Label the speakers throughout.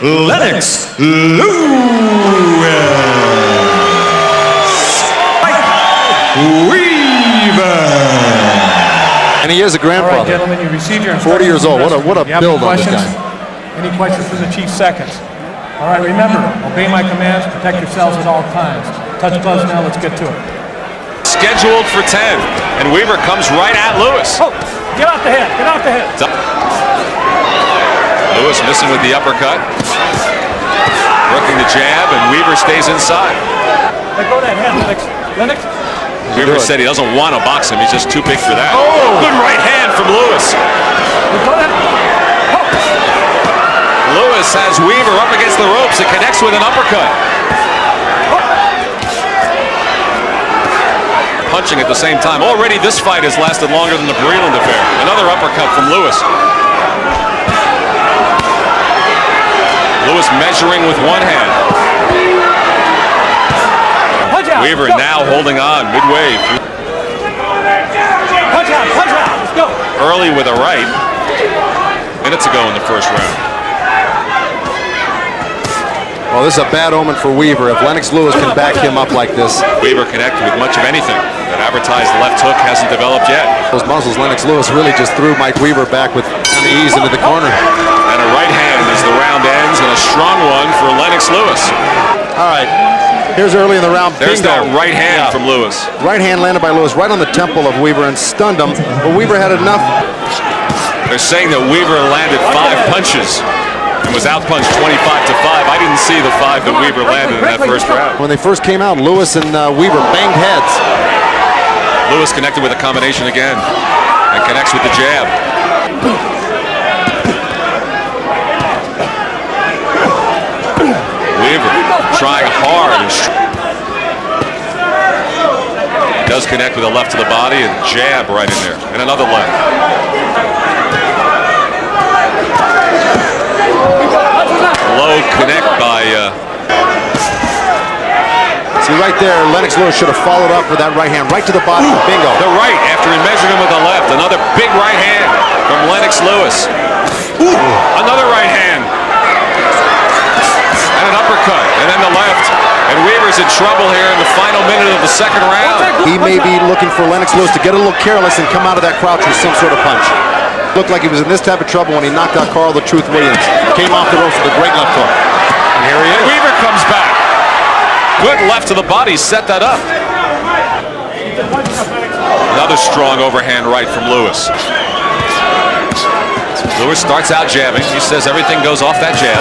Speaker 1: Lennox Lewis. Weaver.
Speaker 2: And he is a grandfather.
Speaker 3: All right, gentlemen, you received your
Speaker 2: 40 years old. What a build on this guy.
Speaker 3: Any questions from the chief seconds? All right, remember, obey my commands, protect yourselves at all times. Touch gloves now, let's get to it.
Speaker 4: Scheduled for 10, and Weaver comes right at Lewis.
Speaker 3: Oh, get off the head, get off the head.
Speaker 4: Lewis missing with the uppercut. Working the jab, and Weaver stays inside.
Speaker 3: Let go of that head, Lennox. Lennox?
Speaker 4: Weaver said he doesn't want to box him, he's just too big for that. Oh! Good right hand from Lewis.
Speaker 3: Let go of that. Oh.
Speaker 4: Lewis has Weaver up against the ropes. It connects with an uppercut. Punching at the same time. Already this fight has lasted longer than the Breland affair. Another uppercut from Lewis. Lewis measuring with one hand. Weaver now holding on midway.
Speaker 3: Punch out, let's go.
Speaker 4: Early with a right. Minutes ago in the first round.
Speaker 2: Well, this is a bad omen for Weaver. If Lennox Lewis can back him up like this.
Speaker 4: Weaver connected with much of anything. That advertised left hook hasn't developed yet.
Speaker 2: Those muscles, Lennox Lewis really just threw Mike Weaver back with ease into the corner.
Speaker 4: And a right hand as the round ends, and a strong one for Lennox Lewis.
Speaker 2: All right, here's early in the round.
Speaker 4: There's
Speaker 2: Bingo.
Speaker 4: that right hand from Lewis.
Speaker 2: Right hand landed by Lewis right on the temple of Weaver and stunned him, but Weaver had enough.
Speaker 4: They're saying that Weaver landed 5 punches and was outpunched 25-5. I didn't see the 5 that Weaver landed in that first round.
Speaker 2: When they first came out, Lewis and Weaver banged heads.
Speaker 4: Lewis connected with a combination again and connects with the jab. Weaver trying hard and does connect with a left to the body and jab right in there, and another left. Low connect by
Speaker 2: See right there, Lennox Lewis should have followed up with that right hand right to the body. Bingo.
Speaker 4: The right after he measured him with the left. Another big right hand from Lennox Lewis. Another right hand. And an uppercut, and then the left. And Weaver's in trouble here in the final minute of the second round.
Speaker 2: He may be looking for Lennox Lewis to get a little careless and come out of that crouch with some sort of punch. Looked like he was in this type of trouble when he knocked out Carl the Truth Williams. Came off the ropes with a great left hook.
Speaker 4: And here he is. Weaver comes back. Good left to the body, set that up. Another strong overhand right from Lewis. Lewis starts out jabbing. He says everything goes off that jab.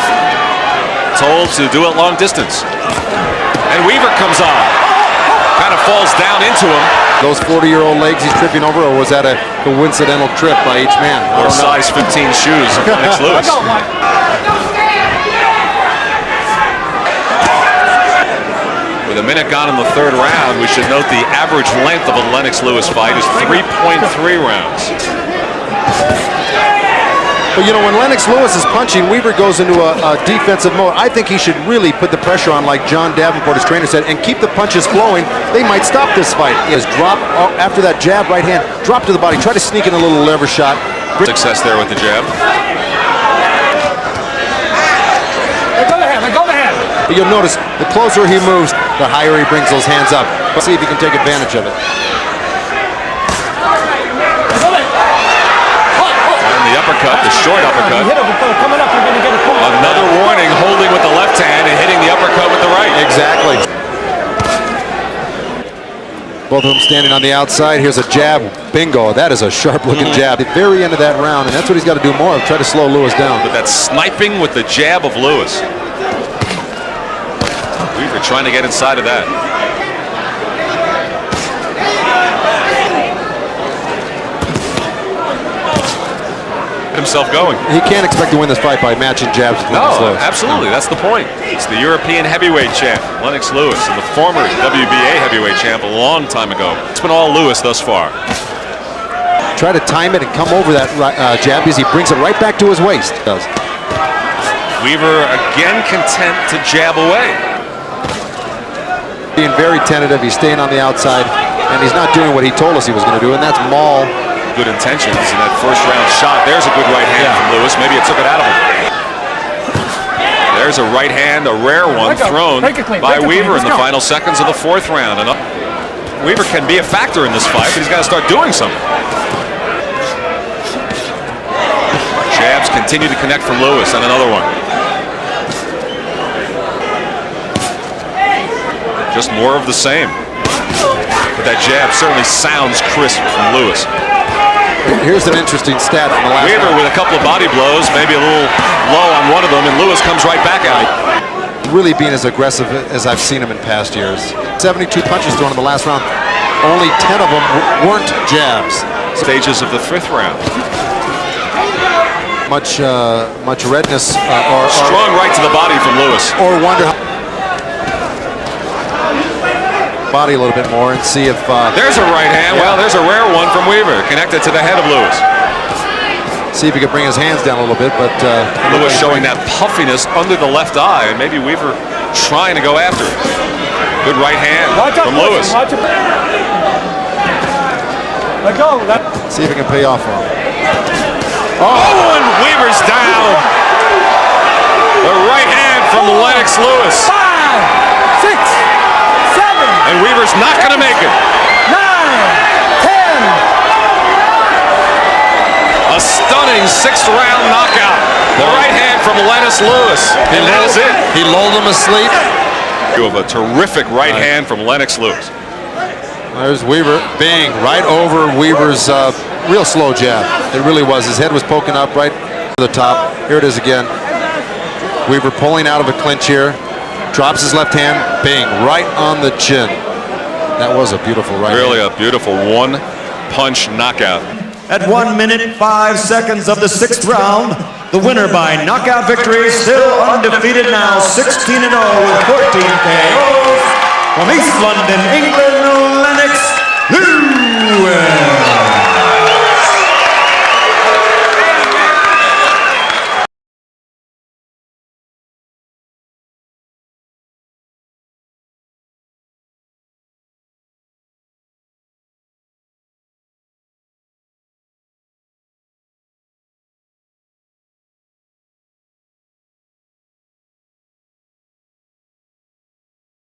Speaker 4: Told to do it long distance. And Weaver comes on. Kind of falls down into him.
Speaker 2: Those 40-year-old legs he's tripping over, or was that a coincidental trip by each man?
Speaker 4: Or size 15 shoes of Lennox Lewis. With a minute gone in the third round, we should note the average length of a Lennox Lewis fight is 3.3 rounds.
Speaker 2: But you know, when Lennox Lewis is punching, Weaver goes into a defensive mode. I think he should really put the pressure on, like John Davenport, his trainer, said, and keep the punches flowing. They might stop this fight. He has dropped after that jab, right hand, drop to the body, try to sneak in a little lever shot.
Speaker 4: Success there with the jab.
Speaker 3: Let go of the hand, let go of the hand.
Speaker 2: But you'll notice, the closer he moves, the higher he brings those hands up. Let's see if he can take advantage of it.
Speaker 4: The uppercut, the short uppercut.
Speaker 3: Another
Speaker 4: warning, holding with the left hand and hitting the uppercut with the right.
Speaker 2: Exactly. Both of them standing on the outside. Here's a jab. Bingo. That is a sharp-looking jab. At the very end of that round, and that's what he's got to do more of, try to slow Lewis down.
Speaker 4: But that's sniping with the jab of Lewis. Weaver trying to get inside of that. Himself going.
Speaker 2: He can't expect to win this fight by matching jabs with Lennox Lewis.
Speaker 4: Absolutely. That's the point. It's the European heavyweight champ, Lennox Lewis, and the former WBA heavyweight champ a long time ago. It's been all Lewis thus far.
Speaker 2: Try to time it and come over that jab as he brings it right back to his waist. Does.
Speaker 4: Weaver again content to jab away.
Speaker 2: Being very tentative. He's staying on the outside, and he's not doing what he told us he was going to do, and that's maul.
Speaker 4: Good intentions in that first round shot. There's a good right hand from Lewis. Maybe it took it out of him. There's a right hand, a rare one thrown by Weaver in the final seconds of the 4th round. And Weaver can be a factor in this fight, but he's got to start doing something. Jabs continue to connect from Lewis, and another one. Just more of the same. But that jab certainly sounds crisp from Lewis.
Speaker 2: Here's an interesting stat from the last
Speaker 4: Weaver
Speaker 2: round.
Speaker 4: with a couple of body blows, maybe a little low on one of them, and Lewis comes right back at it.
Speaker 2: Really being as aggressive as I've seen him in past years. 72 punches thrown in the last round. Only 10 of them weren't jabs.
Speaker 4: Stages of the 5th round.
Speaker 2: Much redness
Speaker 4: Strong right to the body from Lewis.
Speaker 2: or wonder how body a little bit more and see if
Speaker 4: There's a right hand. Well, there's a rare one from Weaver, connected to the head of Lewis.
Speaker 2: see if he could bring his hands down a little bit, but
Speaker 4: Lewis showing that puffiness under the left eye, and maybe Weaver trying to go after it. Good right hand from Lewis.
Speaker 3: Watch it. Let go.
Speaker 2: see if he can pay off for him.
Speaker 4: Oh, and Weaver's down. The right hand from Lennox Lewis.
Speaker 3: 5, 6, 7.
Speaker 4: And Weaver's not going to make it.
Speaker 3: 9, 10.
Speaker 4: A stunning 6th round knockout. The right hand from Lennox Lewis. And that is it.
Speaker 2: He lulled him asleep.
Speaker 4: Of a terrific right hand from Lennox Lewis.
Speaker 2: There's Weaver, bang, right over Weaver's real slow jab. It really was. His head was poking up right to the top. Here it is again. Weaver pulling out of a clinch here. Drops his left hand, bang, right on the chin. That was a beautiful right hand.
Speaker 4: Really a beautiful one-punch knockout.
Speaker 1: At 1 minute 5 seconds of the 6th round, the winner by knockout victory, still undefeated now, 16-0 with 14 KOs. From East London, England, Lennox Lewis.